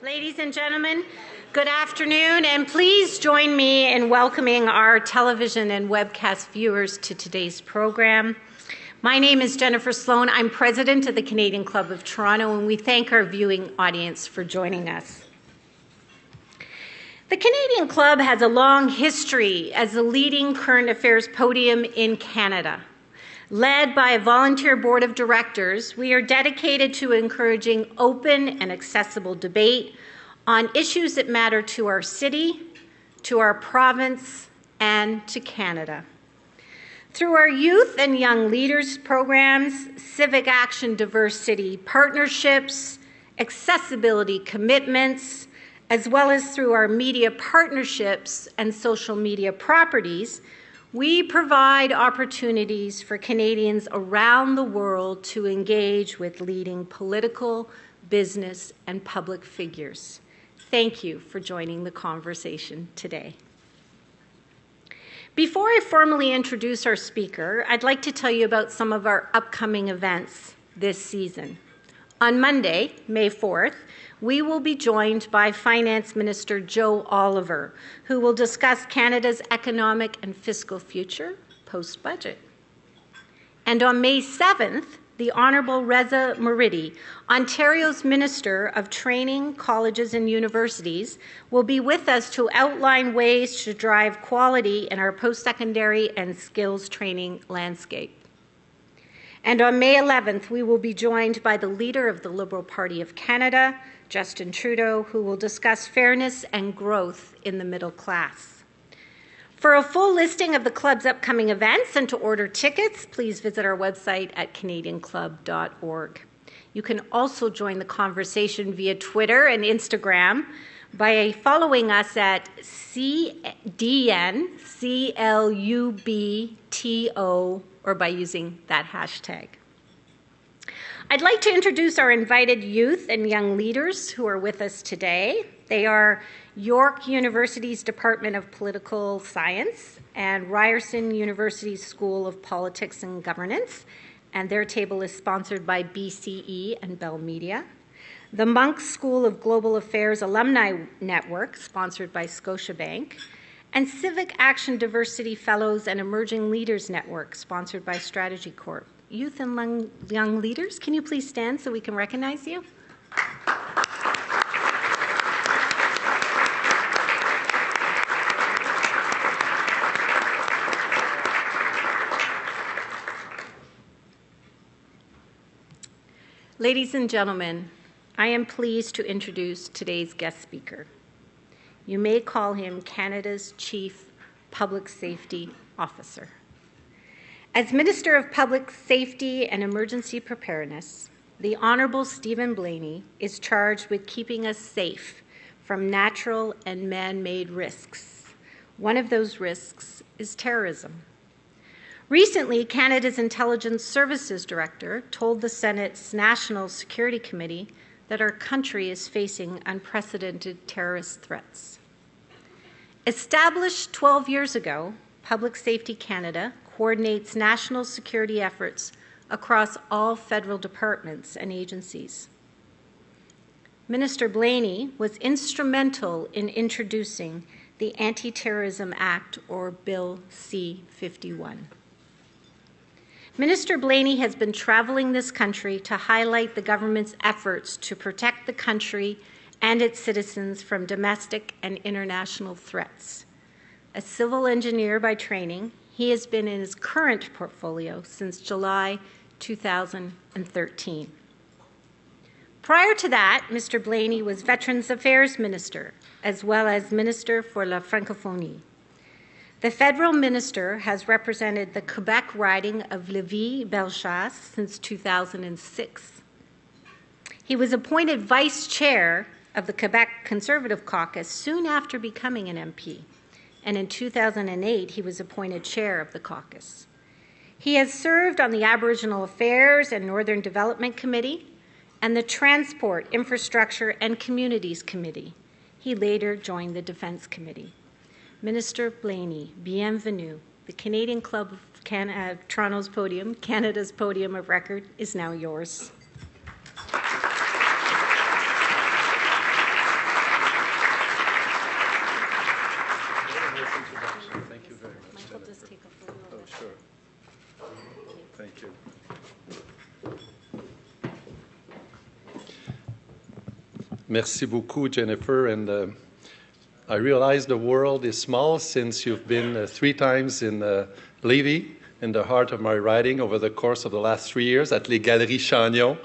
Ladies and gentlemen, good afternoon, and please join me in welcoming our television and webcast viewers to today's program. My name is Jennifer Sloan. I'm president of the Canadian Club of Toronto, and we thank our viewing audience for joining us. The Canadian Club has a long history as the leading current affairs podium in Canada. Led by a volunteer board of directors, we are dedicated to encouraging open and accessible debate on issues that matter to our city, to our province, and to Canada. Through our youth and young leaders programs, civic action diversity partnerships, accessibility commitments, as well as through our media partnerships and social media properties, we provide opportunities for Canadians around the world to engage with leading political, business, and public figures. Thank you for joining the conversation today. Before I formally introduce our speaker, I'd like to tell you about some of our upcoming events this season. On Monday, May 4th, we will be joined by Finance Minister Joe Oliver, who will discuss Canada's economic and fiscal future post-budget. And on May 7th, the Honourable Reza Moridi, Ontario's Minister of Training, Colleges and Universities, will be with us to outline ways to drive quality in our post-secondary and skills training landscape. And on May 11th, we will be joined by the leader of the Liberal Party of Canada, Justin Trudeau, who will discuss fairness and growth in the middle class. For a full listing of the club's upcoming events and to order tickets, please visit our website at canadianclub.org. You can also join the conversation via Twitter and Instagram by following us at CDNCLUBTO or by using that hashtag. I'd like to introduce our invited youth and young leaders who are with us today. They are York University's Department of Political Science and Ryerson University's School of Politics and Governance, and their table is sponsored by BCE and Bell Media. The Monk School of Global Affairs Alumni Network, sponsored by Scotiabank, and Civic Action Diversity Fellows and Emerging Leaders Network, sponsored by Strategy Corp. Youth and young leaders, can you please stand so we can recognize you? Ladies and gentlemen, I am pleased to introduce today's guest speaker. You may call him Canada's Chief Public Safety Officer. As Minister of Public Safety and Emergency Preparedness, the Honourable Stephen Blaney is charged with keeping us safe from natural and man-made risks. One of those risks is terrorism. Recently, Canada's Intelligence Services Director told the Senate's National Security Committee that our country is facing unprecedented terrorist threats. Established 12 years ago, Public Safety Canada coordinates national security efforts across all federal departments and agencies. Minister Blaney was instrumental in introducing the Anti-Terrorism Act, or Bill C-51. Minister Blaney has been traveling this country to highlight the government's efforts to protect the country and its citizens from domestic and international threats. A civil engineer by training, he has been in his current portfolio since July 2013. Prior to that, Mr. Blaney was Veterans Affairs Minister, as well as Minister for la Francophonie. The federal minister has represented the Quebec riding of Lévis-Bellechasse since 2006. He was appointed vice chair of the Quebec Conservative Caucus soon after becoming an MP, and in 2008 he was appointed chair of the caucus. He has served on the Aboriginal Affairs and Northern Development Committee and the Transport, Infrastructure and Communities Committee. He later joined the Defence Committee. Minister Blaney, bienvenue. The Canadian Club of Toronto's podium, Canada's podium of record, is now yours. Merci beaucoup, Jennifer. And I realize the world is small since you've been 3 times in Lévis, in the heart of my riding over the course of the last 3 years at Les Galeries Chagnon,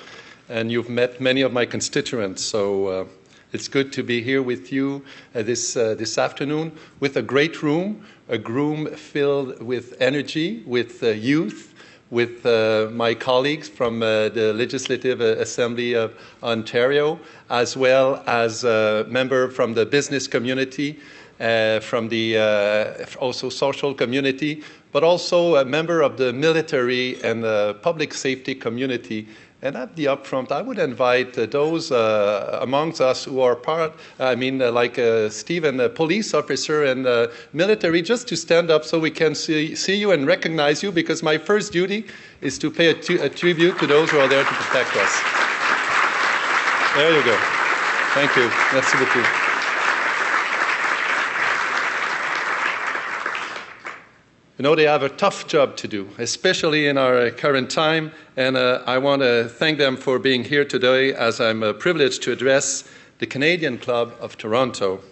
and you've met many of my constituents. So it's good to be here with you this afternoon with a great room, a room filled with energy, with youth, with my colleagues from the Legislative Assembly of Ontario, as well as a member from the business community, from the also social community, but also a member of the military and the public safety community. And at the upfront, I would invite those amongst us who are like Stephen, a police officer and military, just to stand up so we can see you and recognize you, because my first duty is to pay a tribute to those who are there to protect us. There you go. Thank you. Merci beaucoup. You know, they have a tough job to do, especially in our current time, and I want to thank them for being here today, as I'm privileged to address the Canadian Club of Toronto.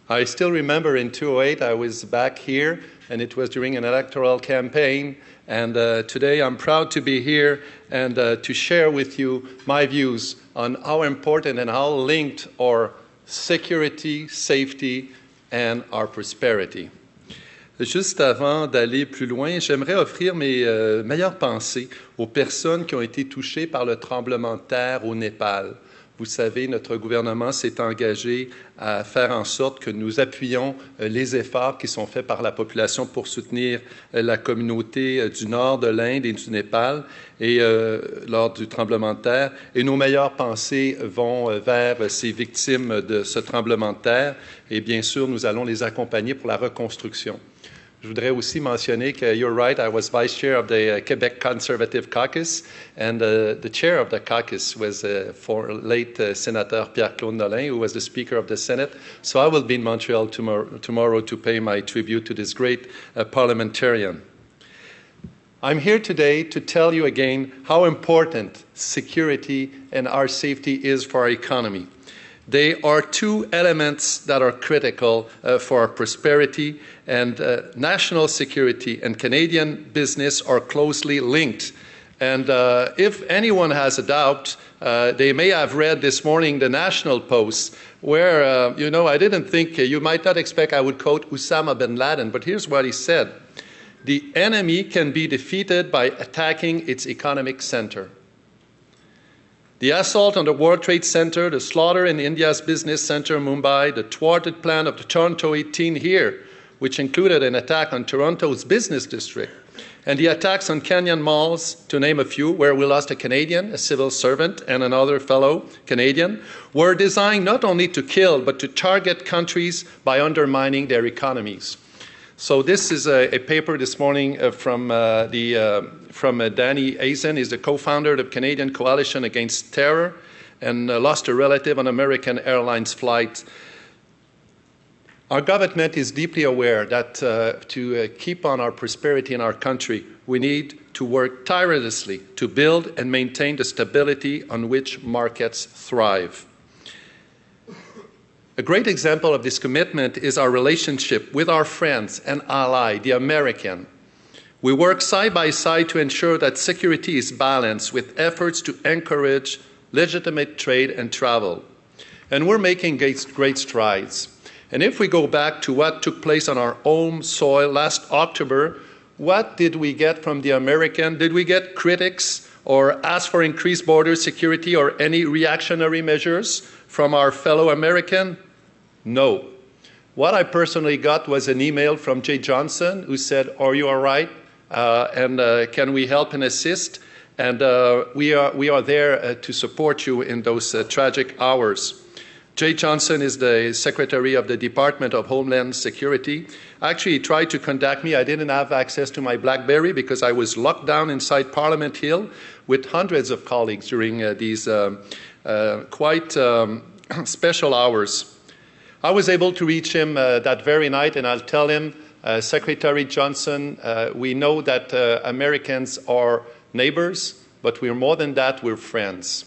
I still remember in 2008 I was back here, and it was during an electoral campaign, and today I'm proud to be here and to share with you my views on how important and how linked are security, safety, and our prosperity. Juste avant d'aller plus loin, j'aimerais offrir mes meilleures pensées aux personnes qui ont été touchées par le tremblement de terre au Népal. Vous savez, notre gouvernement s'est engagé à faire en sorte que nous appuyions les efforts qui sont faits par la population pour soutenir la communauté du nord de l'Inde et du Népal lors du tremblement de terre. Et nos meilleures pensées vont vers ces victimes de ce tremblement de terre. Et bien sûr, nous allons les accompagner pour la reconstruction. Je voudrais aussi mentionner que, you're right, I was vice chair of the Quebec Conservative Caucus, and the chair of the caucus was late Senator Pierre-Claude Nolin, who was the Speaker of the Senate. So I will be in Montreal tomorrow to pay my tribute to this great parliamentarian. I'm here today to tell you again how important security and our safety is for our economy. They are 2 elements that are critical for our prosperity, and national security and Canadian business are closely linked. And if anyone has a doubt, they may have read this morning the National Post, where, I didn't think, you might not expect I would quote Osama bin Laden, but here's what he said. The enemy can be defeated by attacking its economic center. The assault on the World Trade Center, the slaughter in India's business center, Mumbai, the thwarted plan of the Toronto 18 here, which included an attack on Toronto's business district, and the attacks on Kenyan malls, to name a few, where we lost a Canadian, a civil servant, and another fellow Canadian, were designed not only to kill, but to target countries by undermining their economies. So this is a paper this morning from Danny Hazen. He's the co-founder of the Canadian Coalition Against Terror, and lost a relative on American Airlines flight. Our government is deeply aware that to keep on our prosperity in our country, we need to work tirelessly to build and maintain the stability on which markets thrive. A great example of this commitment is our relationship with our friends and ally, the American. We work side by side to ensure that security is balanced with efforts to encourage legitimate trade and travel. And we're making great strides. And if we go back to what took place on our home soil last October, what did we get from the American? Did we get critics or ask for increased border security or any reactionary measures from our fellow American? No. What I personally got was an email from Jay Johnson, who said, "Are you all right? And can we help and assist?" And we are there to support you in those tragic hours. Jay Johnson is the Secretary of the Department of Homeland Security. Actually, he tried to contact me. I didn't have access to my BlackBerry because I was locked down inside Parliament Hill with hundreds of colleagues during these quite special hours. I was able to reach him that very night, and I'll tell him, Secretary Johnson, we know that Americans are neighbors, but we're more than that, we're friends.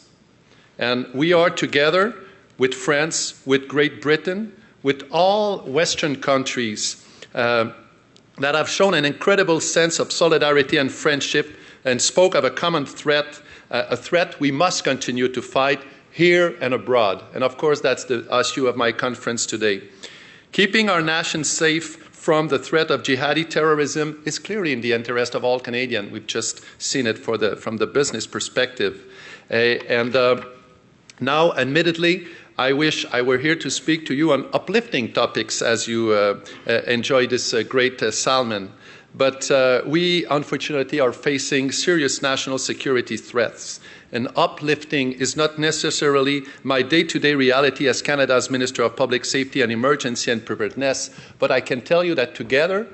And we are together with France, with Great Britain, with all Western countries that have shown an incredible sense of solidarity and friendship and spoke of a common threat, a threat we must continue to fight here and abroad. And of course, that's the issue of my conference today. Keeping our nation safe from the threat of jihadi terrorism is clearly in the interest of all Canadians. We've just seen it from the business perspective. Now, admittedly, I wish I were here to speak to you on uplifting topics as you enjoy this great salmon. But we, unfortunately, are facing serious national security threats. And uplifting is not necessarily my day-to-day reality as Canada's Minister of Public Safety and Emergency and Preparedness, but I can tell you that together,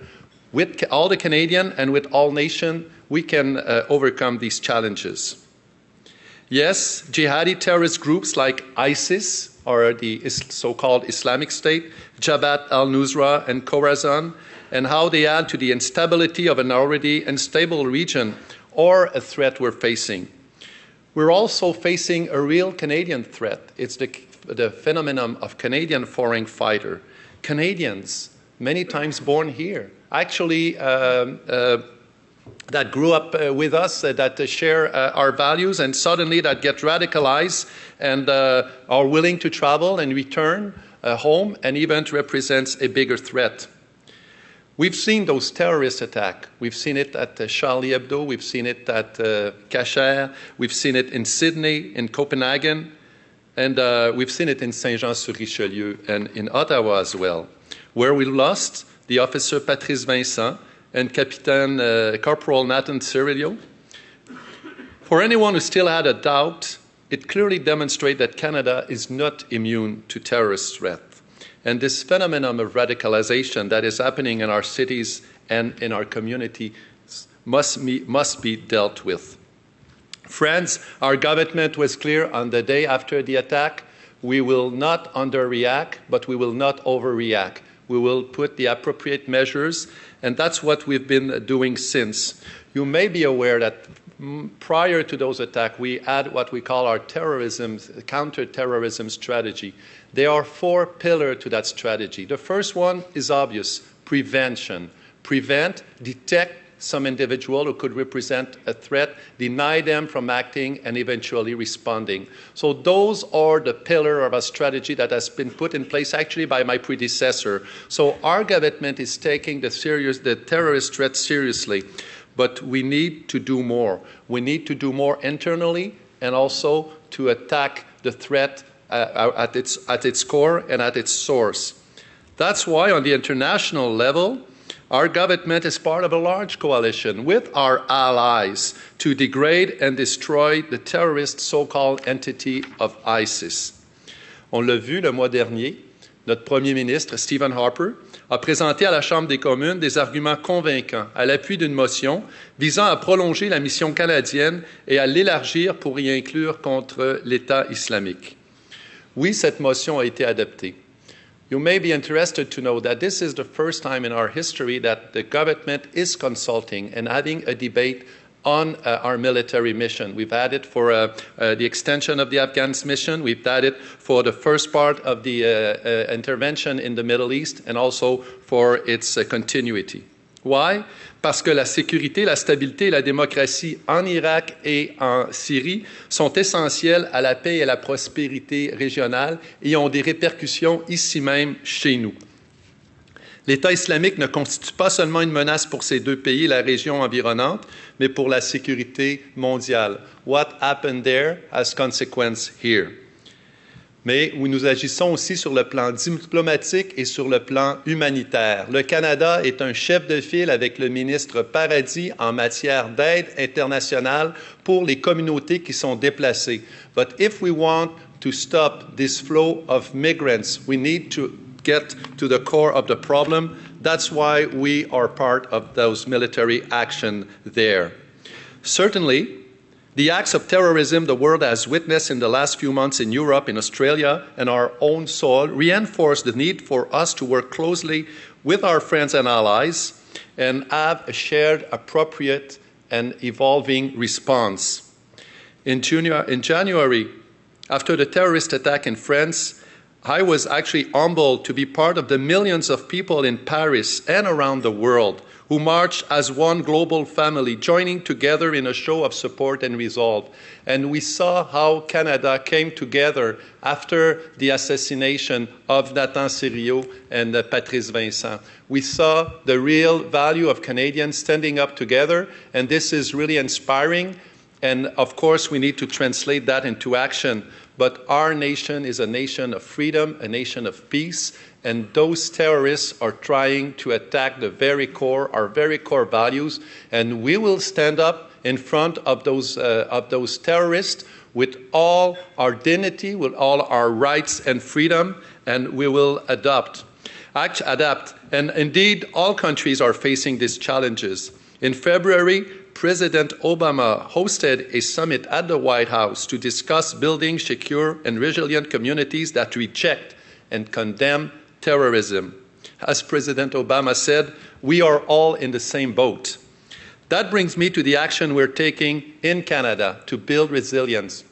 with all the Canadians and with all nations, we can overcome these challenges. Yes, jihadi terrorist groups like ISIS, or the so-called Islamic State, Jabhat al-Nusra and Khorasan, and how they add to the instability of an already unstable region, or a threat we're facing. We're also facing a real Canadian threat. It's the phenomenon of Canadian foreign fighter. Canadians, many times born here, actually that grew up with us, that share our values, and suddenly that get radicalized and are willing to travel and return home, and even represents a bigger threat. We've seen those terrorist attacks. We've seen it at Charlie Hebdo. We've seen it at Cachere. We've seen it in Sydney, in Copenhagen. And we've seen it in Saint-Jean-sur-Richelieu and in Ottawa as well, where we lost the officer Patrice Vincent and Corporal Nathan Cirillo. For anyone who still had a doubt, it clearly demonstrates that Canada is not immune to terrorist threats. And this phenomenon of radicalization that is happening in our cities and in our community must be dealt with. Friends, our government was clear on the day after the attack. We will not underreact, but we will not overreact. We will put the appropriate measures, and that's what we've been doing since. You may be aware that prior to those attacks, we had what we call our counter-terrorism strategy. There are 4 pillars to that strategy. The first one is obvious: prevention. Prevent, detect some individual who could represent a threat, deny them from acting, and eventually responding. So those are the pillars of a strategy that has been put in place actually by my predecessor. So our government is taking the terrorist threat seriously, but we need to do more. We need to do more internally and also to attack the threat at its core and at its source. That's why on the international level, our government is part of a large coalition with our allies to degrade and destroy the terrorist so-called entity of ISIS. On l'a vu le mois dernier, notre Premier ministre, Stephen Harper, a présenté à la Chambre des communes des arguments convaincants à l'appui d'une motion visant à prolonger la mission canadienne et à l'élargir pour y inclure contre l'État islamique. Oui, cette motion a été adoptée. You may be interested to know that this is the first time in our history that the government is consulting and having a debate on our military mission. We've had it for the extension of the Afghan mission. We've had it for the first part of the intervention in the Middle East and also for its continuity. Why? Parce que la sécurité, la stabilité et la démocratie en Irak et en Syrie sont essentielles à la paix et à la prospérité régionale et ont des répercussions ici même chez nous. L'État islamique ne constitue pas seulement une menace pour ces 2 pays et la région environnante, mais pour la sécurité mondiale. What happened there has consequence here. Mais nous agissons aussi sur le plan diplomatique et sur le plan humanitaire. Le Canada est un chef de file avec le ministre Paradis en matière d'aide internationale pour les communautés qui sont déplacées. But if we want to stop this flow of migrants, we need to get to the core of the problem. That's why we are part of those military action there. Certainly, the acts of terrorism the world has witnessed in the last few months in Europe, in Australia, and our own soil reinforce the need for us to work closely with our friends and allies and have a shared, appropriate, and evolving response. In January, After the terrorist attack in France, I was actually humbled to be part of the millions of people in Paris and around the world who marched as one global family, joining together in a show of support and resolve. And we saw how Canada came together after the assassination of Nathan Sérieux and Patrice Vincent. We saw the real value of Canadians standing up together, and this is really inspiring. And of course, we need to translate that into action. But our nation is a nation of freedom, a nation of peace, and those terrorists are trying to attack the very core, our very core values, and we will stand up in front of those terrorists with all our dignity, with all our rights and freedom, and we will adapt. And indeed, all countries are facing these challenges. In February, President Obama hosted a summit at the White House to discuss building secure and resilient communities that reject and condemn terrorism. As President Obama said, we are all in the same boat. That brings me to the action we're taking in Canada to build resilience.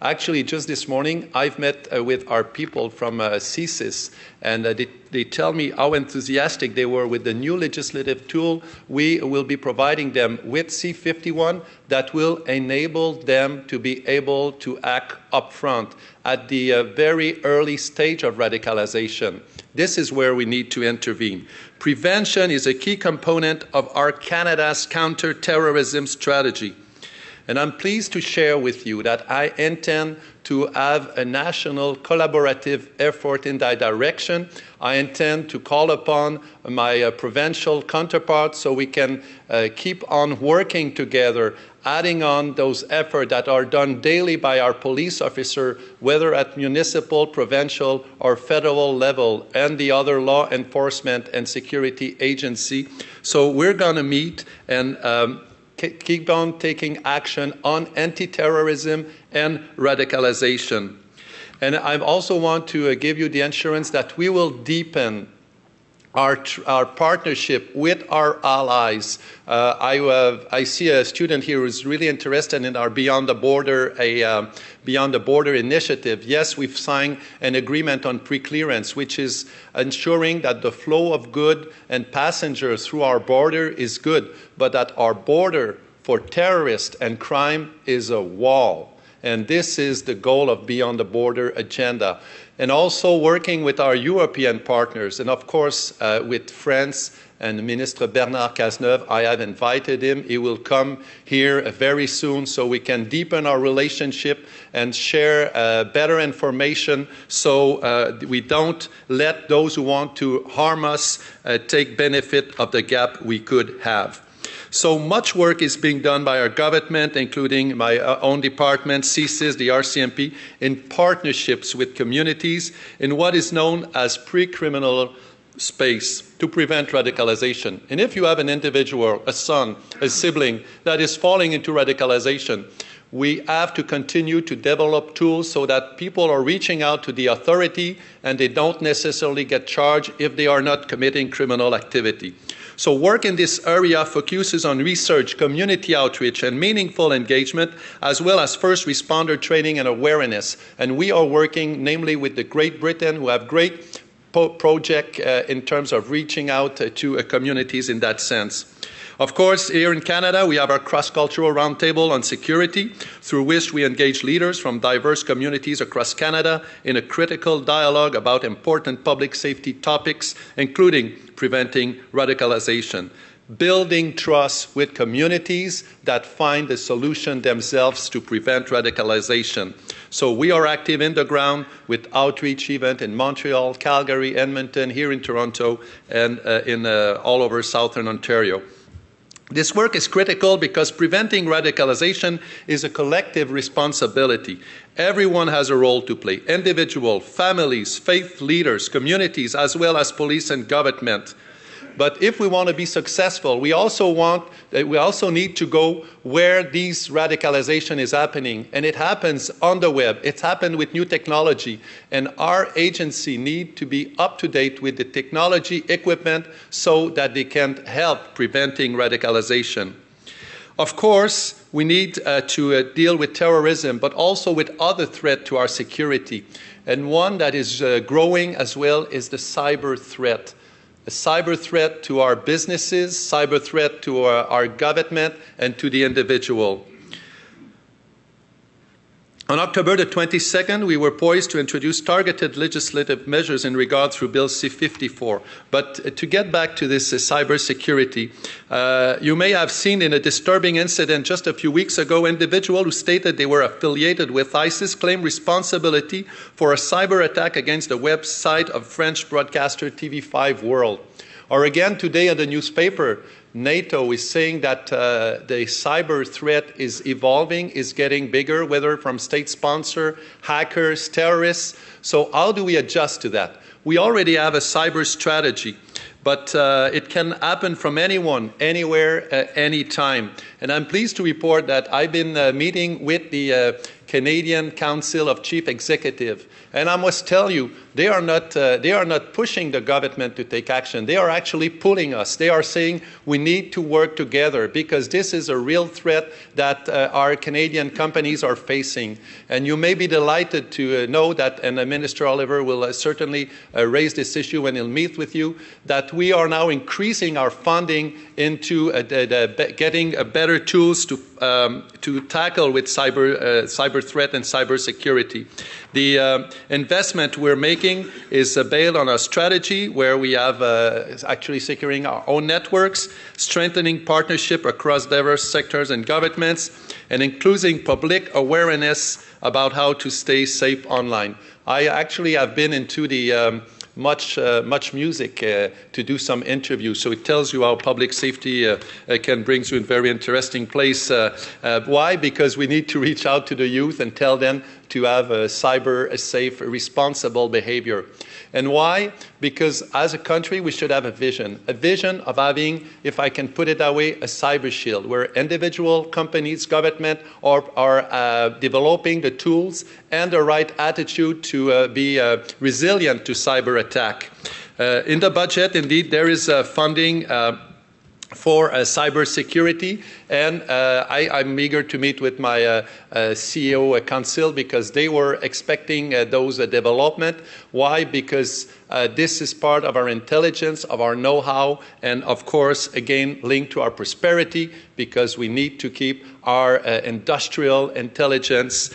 Actually, just this morning, I've met with our people from CSIS, and they tell me how enthusiastic they were with the new legislative tool we will be providing them with C-51 that will enable them to be able to act upfront at the very early stage of radicalization. This is where we need to intervene. Prevention is a key component of our Canada's counter-terrorism strategy. And I'm pleased to share with you that I intend to have a national collaborative effort in that direction. I intend to call upon my provincial counterparts so we can keep on working together, adding on those efforts that are done daily by our police officer, whether at municipal, provincial, or federal level, and the other law enforcement and security agency. So we're going to meet and keep on taking action on anti-terrorism and radicalization. And I also want to give you the assurance that we will deepen our partnership with our allies. I see a student here who's really interested in our Beyond the Border, Beyond the Border initiative. Yes, we've signed an agreement on pre-clearance, which is ensuring that the flow of goods and passengers through our border is good, but that our border for terrorists and crime is a wall. And this is the goal of Beyond the Border agenda. And also working with our European partners, and of course with France and Minister Bernard Cazeneuve. I have invited him. He will come here very soon so we can deepen our relationship and share better information so we don't let those who want to harm us take benefit of the gap we could have. So much work is being done by our government, including my own department, CSIS, the RCMP, in partnerships with communities in what is known as pre-criminal space to prevent radicalization. And if you have an individual, a son, a sibling that is falling into radicalization, we have to continue to develop tools so that people are reaching out to the authority and they don't necessarily get charged if they are not committing criminal activity. So work in this area focuses on research, community outreach, and meaningful engagement, as well as first responder training and awareness. And we are working namely with the Great Britain, who have great project in terms of reaching out to communities in that sense. Of course, here in Canada, we have our cross-cultural roundtable on security, through which we engage leaders from diverse communities across Canada in a critical dialogue about important public safety topics, including preventing radicalization, building trust with communities that find the solution themselves to prevent radicalization. So we are active in the ground with outreach events in Montreal, Calgary, Edmonton, here in Toronto, and all over Southern Ontario. This work is critical because preventing radicalization is a collective responsibility. Everyone has a role to play: individuals, families, faith leaders, communities, as well as police and government. But if we want to be successful, we also need to go where this radicalization is happening. And it happens on the web. It's happened with new technology. And our agency need to be up to date with the technology equipment so that they can help preventing radicalization. Of course, we need to deal with terrorism, but also with other threats to our security. And one that is growing as well is the cyber threat. A cyber threat to our businesses, cyber threat to our government, and to the individual. On October the 22nd, we were poised to introduce targeted legislative measures in regard through Bill C-54. But to get back to this cybersecurity, you may have seen in a disturbing incident just a few weeks ago, individuals who stated they were affiliated with ISIS claimed responsibility for a cyber attack against the website of French broadcaster TV5 World. Or again, today in the newspaper, NATO is saying that the cyber threat is evolving, is getting bigger, whether from state sponsor, hackers, terrorists. So how do we adjust to that? We already have a cyber strategy, but it can happen from anyone, anywhere, anytime. And I'm pleased to report that I've been meeting with the Canadian Council of Chief Executives. And I must tell you, they are not pushing the government to take action. They are actually pulling us. They are saying we need to work together because this is a real threat that our Canadian companies are facing. And you may be delighted to know that, and Minister Oliver will certainly raise this issue when he'll meet with you, that we are now increasing our funding into getting better tools to tackle with cyber threat and cyber security. The investment we're making is based on a strategy where we have actually securing our own networks, strengthening partnership across diverse sectors and governments, and including public awareness about how to stay safe online. I actually have been into the much music to do some interviews. So it tells you how public safety can bring you in a very interesting place. Why? Because we need to reach out to the youth and tell them to have a safe, responsible behavior. And why? Because as a country, we should have a vision of having, if I can put it that way, a cyber shield, where individual companies, government are developing the tools and the right attitude to be resilient to cyber attack. In the budget, indeed, there is funding for cyber security, and I'm eager to meet with my CEO council because they were expecting those development. Why? Because this is part of our intelligence, of our know-how, and of course, again, linked to our prosperity because we need to keep our industrial intelligence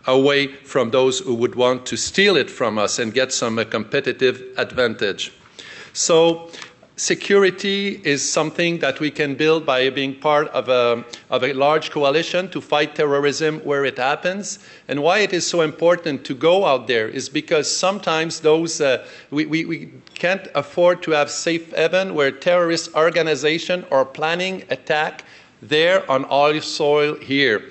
away from those who would want to steal it from us and get some competitive advantage. So, security is something that we can build by being part of a large coalition to fight terrorism where it happens. And why it is so important to go out there is because sometimes those we can't afford to have safe haven where terrorist organizations are planning attack there on our soil here.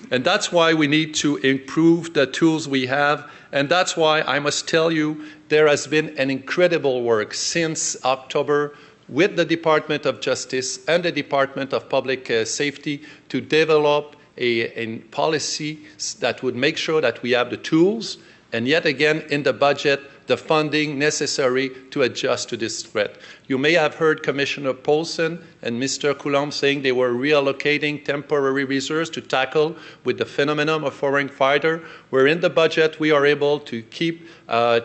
And that's why we need to improve the tools we have. And that's why I must tell you, there has been an incredible work since October with the Department of Justice and the Department of Public Safety to develop a policy that would make sure that we have the tools and yet again in the budget the funding necessary to adjust to this threat. You may have heard Commissioner Paulson and Mr. Coulomb saying they were reallocating temporary reserves to tackle with the phenomenon of foreign fighter, where in the budget we are able to keep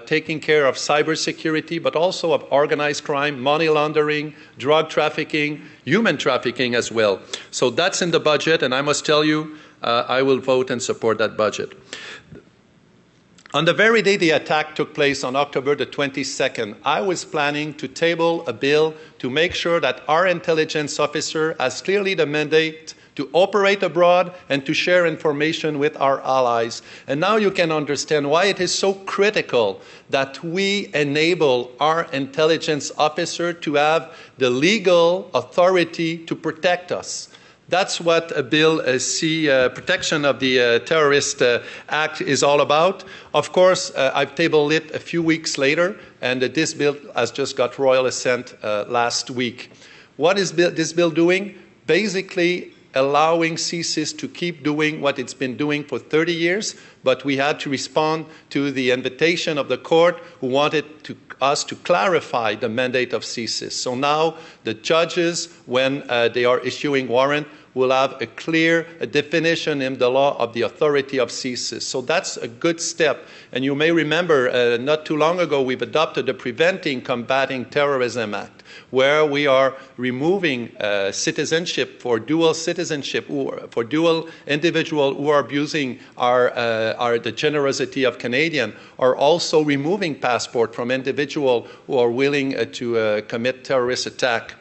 taking care of cybersecurity, but also of organized crime, money laundering, drug trafficking, human trafficking as well. So that's in the budget, and I must tell you, I will vote and support that budget. On the very day the attack took place on October the 22nd, I was planning to table a bill to make sure that our intelligence officer has clearly the mandate to operate abroad and to share information with our allies. And now you can understand why it is so critical that we enable our intelligence officer to have the legal authority to protect us. That's what Bill C, Protection of the Terrorist Act is all about. Of course, I've tabled it a few weeks later, and this bill has just got royal assent last week. What is this bill doing? Basically, allowing CSIS to keep doing what it's been doing for 30 years, but we had to respond to the invitation of the court who wanted us to clarify the mandate of CSIS. So now the judges, when they are issuing warrant, will have a clear definition in the law of the authority of CSIS. So that's a good step. And you may remember not too long ago we've adopted the Preventing Combating Terrorism Act, where we are removing citizenship for dual citizenship, for dual individuals who are abusing the generosity of Canadian, or also removing passport from individuals who are willing to commit terrorist attack.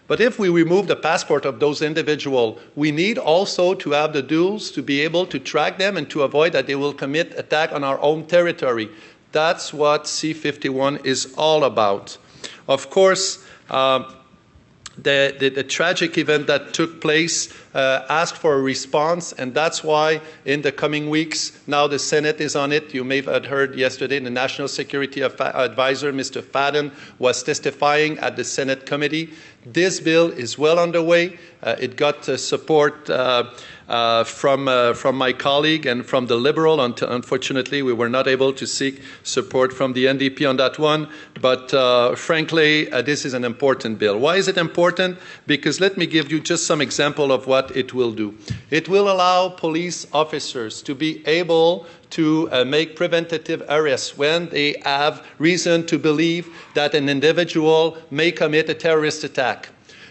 But if we remove the passport of those individuals, we need also to have the tools to be able to track them and to avoid that they will commit attack on our own territory. That's what C-51 is all about. Of course, the tragic event that took place asked for a response, and that's why in the coming weeks, now the Senate is on it. You may have heard yesterday the National Security Advisor, Mr. Fadden, was testifying at the Senate committee. This bill is well underway. It got support from my colleague and from the Liberal. Unfortunately, we were not able to seek support from the NDP on that one. But frankly, this is an important bill. Why is it important? Because let me give you just some example of what it will do. It will allow police officers to be able to make preventative arrests when they have reason to believe that an individual may commit a terrorist attack.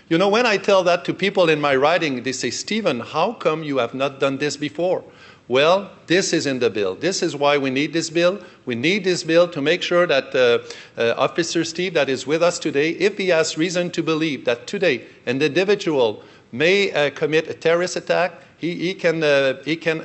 You know, when I tell that to people in my riding, they say, Stephen, how come you have not done this before? Well, this is in the bill. This is why we need this bill. We need this bill to make sure that Officer Steve that is with us today, if he has reason to believe that today an individual may commit a terrorist attack, he can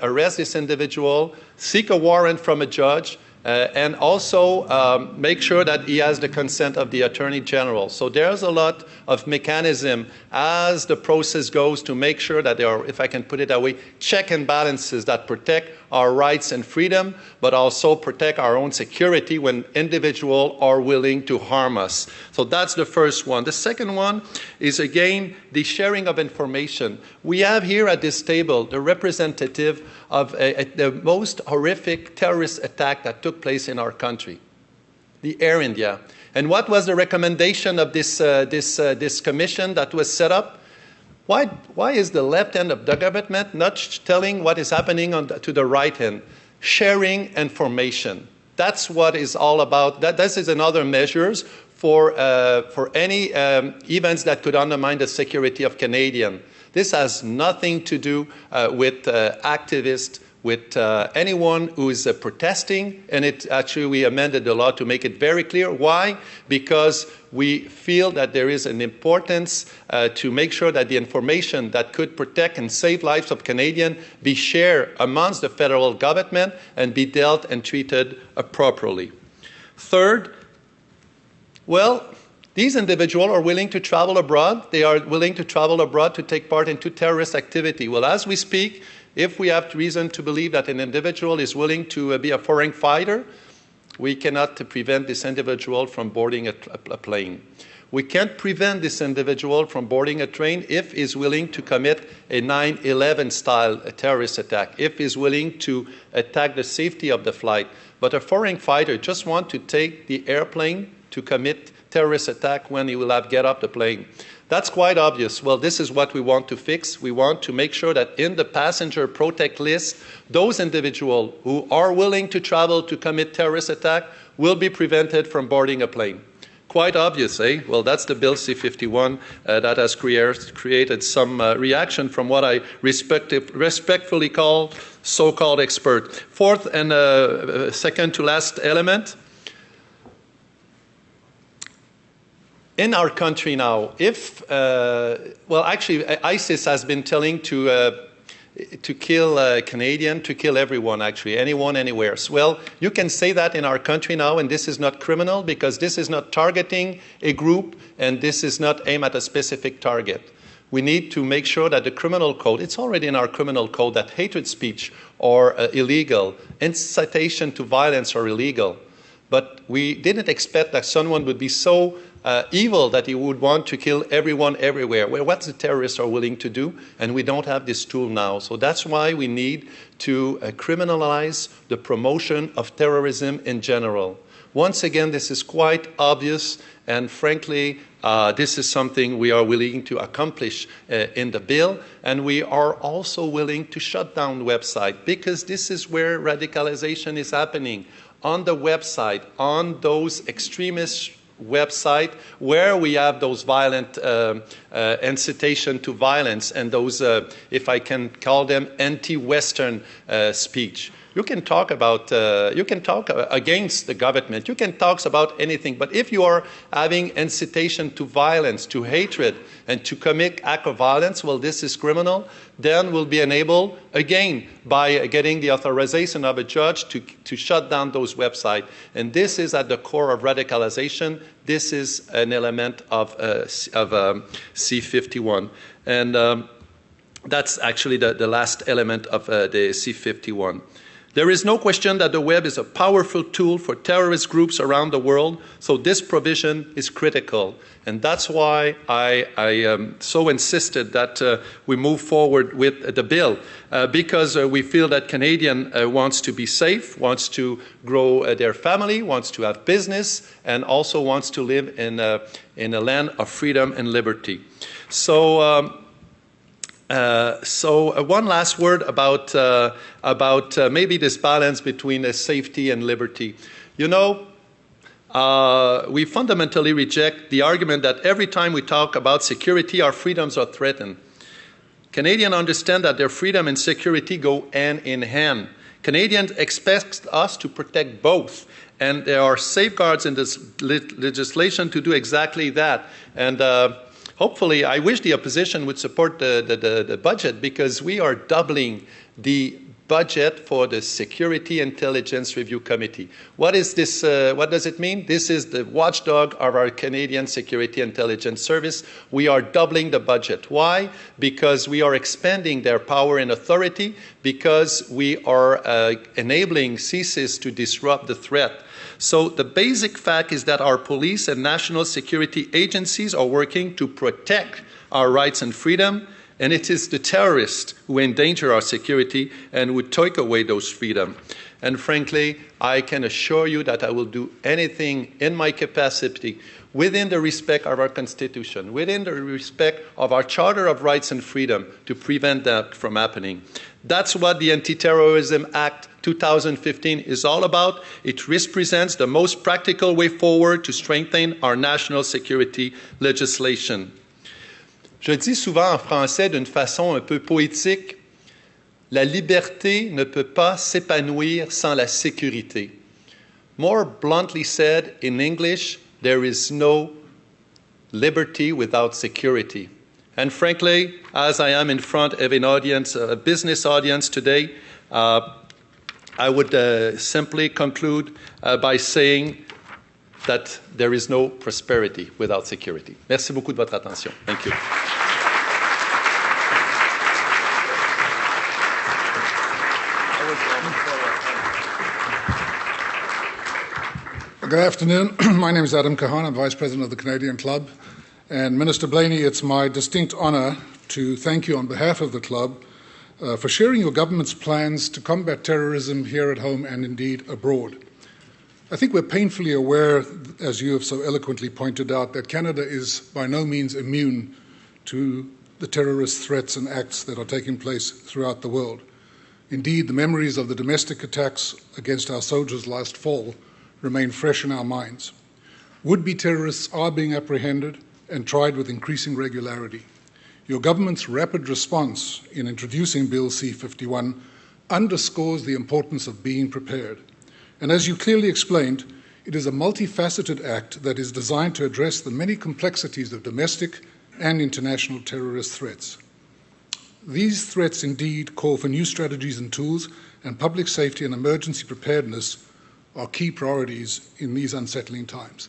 arrest this individual, seek a warrant from a judge, and also make sure that he has the consent of the Attorney General. So there's a lot of mechanism as the process goes to make sure that there are, if I can put it that way, check and balances that protect our rights and freedom, but also protect our own security when individuals are willing to harm us. So that's the first one. The second one is, again, the sharing of information. We have here at this table the representative of the most horrific terrorist attack that took place in our country, the Air India. And what was the recommendation of this commission that was set up? Why is the left hand of the government not telling what is happening to the right hand? Sharing information. That's what it's all about. This is another measures for any events that could undermine the security of Canadians. This has nothing to do with activists, with anyone who is protesting, and we amended the law to make it very clear. Why? Because we feel that there is an importance to make sure that the information that could protect and save lives of Canadians be shared amongst the federal government and be dealt and treated appropriately. Third, well, these individuals are willing to travel abroad. They are willing to travel abroad to take part in terrorist activity. Well, as we speak, if we have reason to believe that an individual is willing to be a foreign fighter, we cannot prevent this individual from boarding a plane. We can't prevent this individual from boarding a train if he's willing to commit a 9/11 style terrorist attack, if he's willing to attack the safety of the flight. But a foreign fighter just wants to take the airplane to commit terrorist attack when he will have get up the plane. That's quite obvious. Well, this is what we want to fix. We want to make sure that in the passenger protect list, those individuals who are willing to travel to commit terrorist attack will be prevented from boarding a plane. Quite obvious, eh? Well, that's the Bill C-51 that has created some reaction from what I respectfully call so-called expert. Fourth and second to last element. In our country now, ISIS has been telling to kill Canadian, to kill everyone, actually, anyone, anywhere. Well, you can say that in our country now, and this is not criminal because this is not targeting a group and this is not aimed at a specific target. We need to make sure that the criminal code, it's already in our criminal code that hatred speech are illegal, incitation to violence are illegal. But we didn't expect that someone would be so evil that he would want to kill everyone everywhere. Well, what the terrorists are willing to do, and we don't have this tool now. So that's why we need to criminalize the promotion of terrorism in general. Once again, this is quite obvious, and frankly, this is something we are willing to accomplish in the bill, and we are also willing to shut down the website, because this is where radicalization is happening, on the website, on those extremist website where we have those violent incitation to violence and those, if I can call them, anti-Western speech. You can talk about, you can talk against the government, you can talk about anything, but if you are having incitation to violence, to hatred, and to commit act of violence, well, this is criminal, then we'll be enabled, again, by getting the authorization of a judge to shut down those websites. And this is at the core of radicalization. This is an element of C-51. And that's actually the last element of the C-51. There is no question that the web is a powerful tool for terrorist groups around the world, so this provision is critical. And that's why I so insisted that we move forward with the bill, because we feel that Canadian wants to be safe, wants to grow their family, wants to have business, and also wants to live in a land of freedom and liberty. So one last word about maybe this balance between safety and liberty. You know, we fundamentally reject the argument that every time we talk about security, our freedoms are threatened. Canadians understand that their freedom and security go hand in hand. Canadians expect us to protect both, and there are safeguards in this legislation to do exactly that. And hopefully, I wish the opposition would support the budget, because we are doubling the budget for the Security Intelligence Review Committee. What is this? What does it mean? This is the watchdog of our Canadian Security Intelligence Service. We are doubling the budget. Why? Because we are expanding their power and authority, because we are enabling CSIS to disrupt the threat. So the basic fact is that our police and national security agencies are working to protect our rights and freedom, and it is the terrorists who endanger our security and would take away those freedoms. And frankly, I can assure you that I will do anything in my capacity within the respect of our Constitution, within the respect of our Charter of Rights and Freedom, to prevent that from happening. That's what the Anti-Terrorism Act 2015 is all about. It represents the most practical way forward to strengthen our national security legislation. Je dis souvent en français d'une façon un peu poétique, la liberté ne peut pas s'épanouir sans la sécurité. More bluntly said, in English, there is no liberty without security. And frankly, as I am in front of an audience, a business audience today, I would simply conclude by saying that there is no prosperity without security. Merci beaucoup de votre attention. Thank you. Good afternoon. My name is Adam Kahan. I'm Vice President of the Canadian Club. And Minister Blaney, it's my distinct honour to thank you on behalf of the club for sharing your government's plans to combat terrorism here at home and indeed abroad. I think we're painfully aware, as you have so eloquently pointed out, that Canada is by no means immune to the terrorist threats and acts that are taking place throughout the world. Indeed, the memories of the domestic attacks against our soldiers last fall remain fresh in our minds. Would-be terrorists are being apprehended and tried with increasing regularity. Your government's rapid response in introducing Bill C-51 underscores the importance of being prepared. And as you clearly explained, it is a multifaceted act that is designed to address the many complexities of domestic and international terrorist threats. These threats indeed call for new strategies and tools, and public safety and emergency preparedness are key priorities in these unsettling times.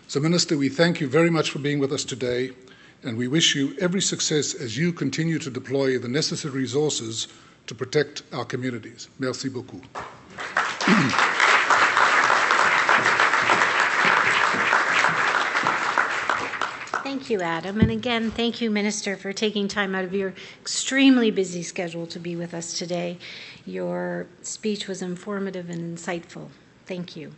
So, Minister, we thank you very much for being with us today, and we wish you every success as you continue to deploy the necessary resources to protect our communities. Merci beaucoup. Thank you, Adam. And again, thank you, Minister, for taking time out of your extremely busy schedule to be with us today. Your speech was informative and insightful. Thank you.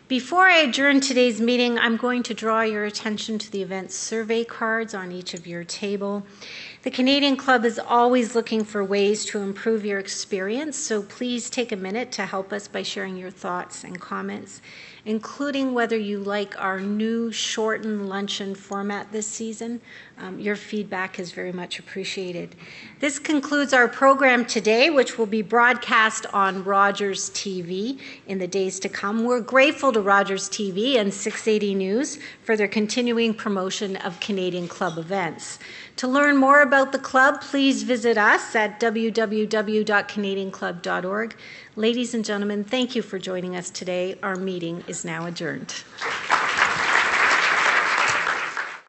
Before I adjourn today's meeting, I'm going to draw your attention to the event survey cards on each of your table. The Canadian Club is always looking for ways to improve your experience, so please take a minute to help us by sharing your thoughts and comments, including whether you like our new shortened luncheon format this season. Your feedback is very much appreciated. This concludes our program today, which will be broadcast on Rogers TV in the days to come. We're grateful to Rogers TV and 680 News for their continuing promotion of Canadian Club events. To learn more about the club, please visit us at www.canadianclub.org. Ladies and gentlemen, thank you for joining us today. Our meeting is now adjourned.